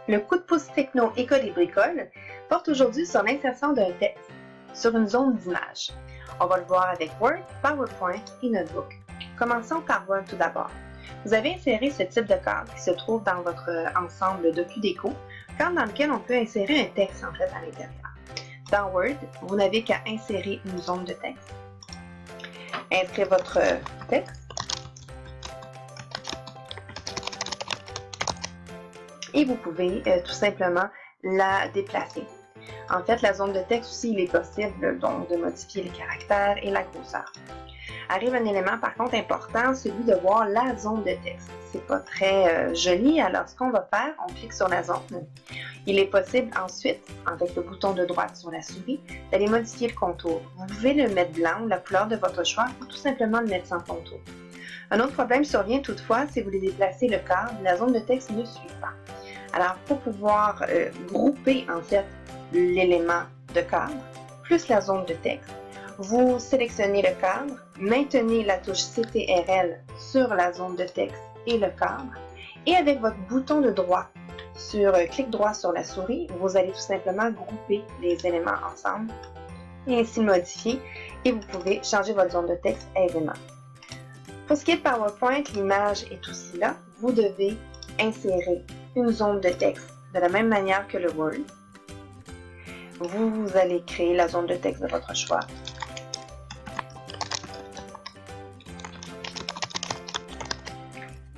Le coup de pouce techno École et bricole porte aujourd'hui sur l'insertion d'un texte sur une zone d'image. On va le voir avec Word, PowerPoint et Notebook. Commençons par Word tout d'abord. Vous avez inséré ce type de cadre qui se trouve dans votre ensemble DocuDéco, cadre dans lequel on peut insérer un texte en fait à l'intérieur. Dans Word, vous n'avez qu'à insérer une zone de texte, inscrire votre texte, et vous pouvez tout simplement la déplacer. En fait, la zone de texte aussi, il est possible donc de modifier les caractères et la grosseur. Arrive un élément par contre important, celui de voir la zone de texte. C'est pas très joli, alors ce qu'on va faire, on clique sur la zone. Il est possible ensuite, avec le bouton de droite sur la souris, d'aller modifier le contour. Vous pouvez le mettre blanc ou la couleur de votre choix ou tout simplement le mettre sans contour. Un autre problème survient toutefois si vous voulez déplacer le cadre, la zone de texte ne suit pas. Alors, pour pouvoir grouper en fait l'élément de cadre plus la zone de texte, vous sélectionnez le cadre, maintenez la touche CTRL sur la zone de texte et le cadre, et avec votre bouton de droit clic droit sur la souris, vous allez tout simplement grouper les éléments ensemble et ainsi le modifier, et vous pouvez changer votre zone de texte aisément. Pour ce qui est de PowerPoint, l'image est aussi là. Vous devez insérer une zone de texte de la même manière que le Word. Vous allez créer la zone de texte de votre choix.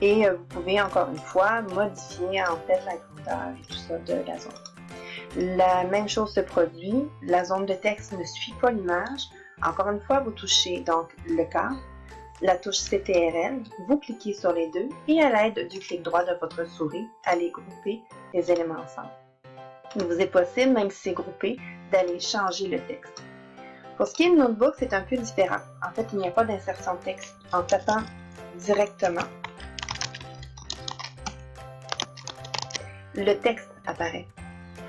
Et vous pouvez encore une fois modifier en fait la grandeur et tout ça de la zone. La même chose se produit, la zone de texte ne suit pas l'image. Encore une fois, vous touchez donc le cadre, la touche CTRL, vous cliquez sur les deux et à l'aide du clic droit de votre souris, allez grouper les éléments ensemble. Il vous est possible, même si c'est groupé, d'aller changer le texte. Pour ce qui est de Notebook, c'est un peu différent. En fait, il n'y a pas d'insertion de texte. En tapant directement, le texte apparaît.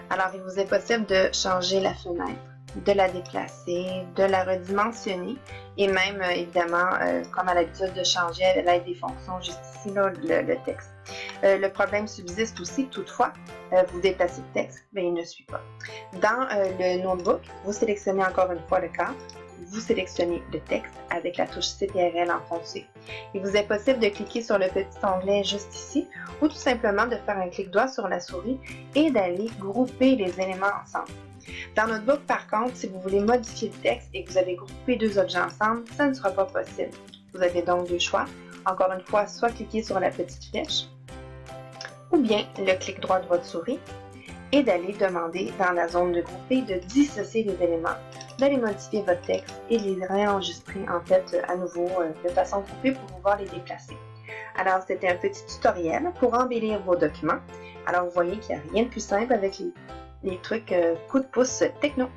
Alors, il vous est possible de changer la fenêtre, de la déplacer, de la redimensionner et même, évidemment, comme à l'habitude, de changer à l'aide des fonctions juste ici, là, le texte. Le problème subsiste aussi, toutefois, vous déplacez le texte, mais il ne suit pas. Dans le Notebook, vous sélectionnez encore une fois le cadre, vous sélectionnez le texte avec la touche CTRL enfoncée. Il vous est possible de cliquer sur le petit onglet juste ici ou tout simplement de faire un clic droit sur la souris et d'aller grouper les éléments ensemble. Dans Notebook, par contre, si vous voulez modifier le texte et que vous avez groupé deux objets ensemble, ça ne sera pas possible. Vous avez donc deux choix. Encore une fois, soit cliquer sur la petite flèche ou bien le clic droit de votre souris et d'aller demander dans la zone de grouper de dissocier les éléments, d'aller modifier votre texte et les réenregistrer en fait à nouveau de façon groupée pour pouvoir les déplacer. Alors, c'était un petit tutoriel pour embellir vos documents. Alors, vous voyez qu'il n'y a rien de plus simple avec les trucs coup de pouce techno.